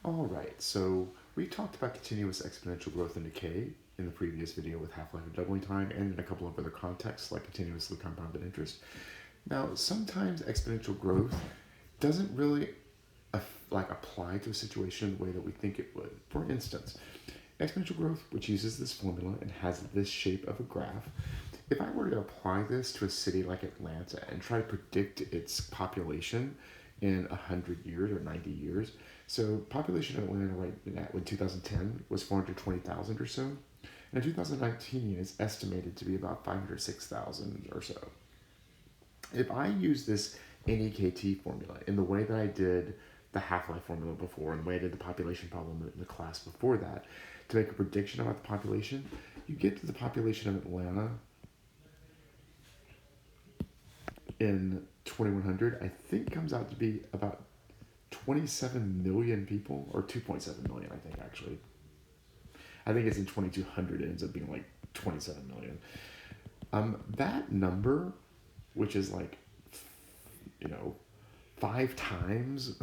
All right, so we talked about continuous exponential growth and decay in the previous video with half-life and doubling time, and in a couple of other contexts like continuously compounded interest. Now, sometimes exponential growth doesn't really apply to a situation the way that we think it would. For instance, exponential growth, which uses this formula and has this shape of a graph, if I were to apply this to a city like Atlanta and try to predict its population in 100 years or 90 years, so population of Atlanta right now in 2010 was 420,000 or so, and in 2019 is estimated to be about 506,000 or so. If I use this NEKT formula in the way that I did the half-life formula before, and the way I did the population problem in the class before that, to make a prediction about the population, you get to the population of Atlanta in 2100, I think comes out to be about 27 million people, or 2.7 million, I think, actually. I think it's in 2200, it ends up being like 27 million. That number, which is like, 5 times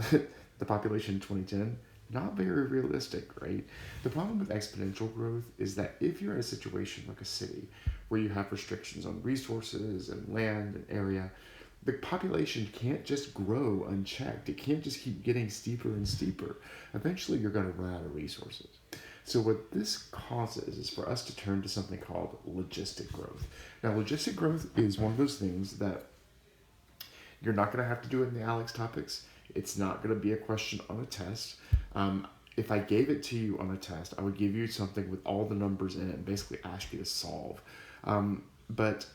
the population in 2010, not very realistic, right? The problem with exponential growth is that if you're in a situation like a city where you have restrictions on resources and land and area, the population can't just grow unchecked. It can't just keep getting steeper and steeper. Eventually, you're going to run out of resources. So what this causes is for us to turn to something called logistic growth. Now, logistic growth is one of those things that you're not going to have to do it in the Alex topics. It's not going to be a question on a test. If I gave it to you on a test, I would give you something with all the numbers in it and basically ask you to solve. But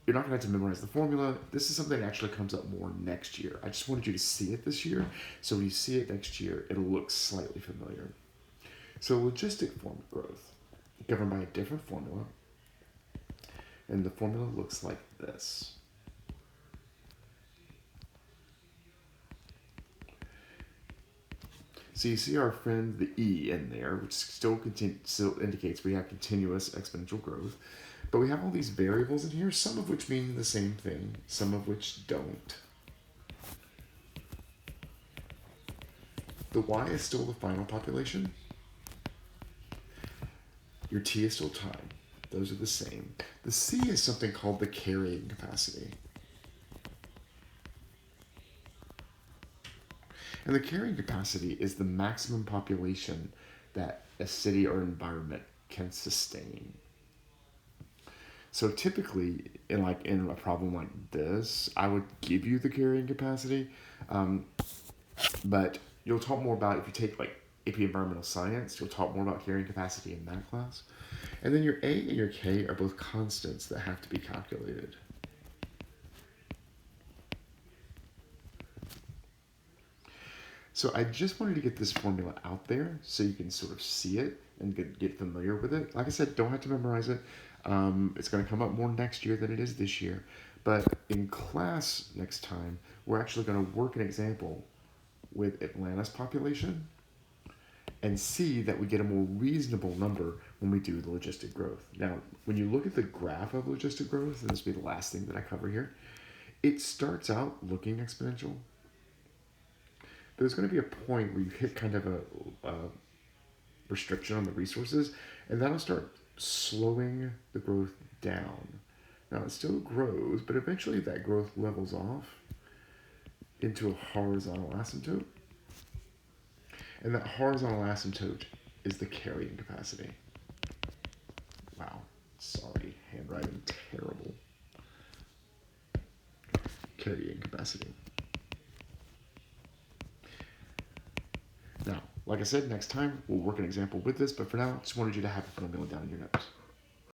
you're not going to have to memorize the formula. This is something that actually comes up more next year. I just wanted you to see it this year, so when you see it next year, it'll look slightly familiar. So logistic form of growth, governed by a different formula, and the formula looks like this. So you see our friend the E in there, which still indicates we have continuous exponential growth. But we have all these variables in here, some of which mean the same thing, some of which don't. The Y is still the final population. Your T is still time. Those are the same. The C is something called the carrying capacity. And the carrying capacity is the maximum population that a city or environment can sustain. So typically, in a problem like this, I would give you the carrying capacity, but you'll talk more about, if you take AP Environmental Science, you'll talk more about carrying capacity in that class. And then your A and your K are both constants that have to be calculated. So I just wanted to get this formula out there so you can sort of see it and get familiar with it. Like I said, don't have to memorize it. It's going to come up more next year than it is this year. But in class next time, we're actually going to work an example with Atlanta's population and see that we get a more reasonable number when we do the logistic growth. Now, when you look at the graph of logistic growth, and this will be the last thing that I cover here, it starts out looking exponential. But there's going to be a point where you hit kind of a restriction on the resources, and that'll start slowing the growth down. Now, it still grows, but eventually that growth levels off into a horizontal asymptote. And that horizontal asymptote is the carrying capacity. Wow, sorry, handwriting, terrible. Carrying capacity. Now, like I said, next time we'll work an example with this, but for now, just wanted you to have the formula down in your notes.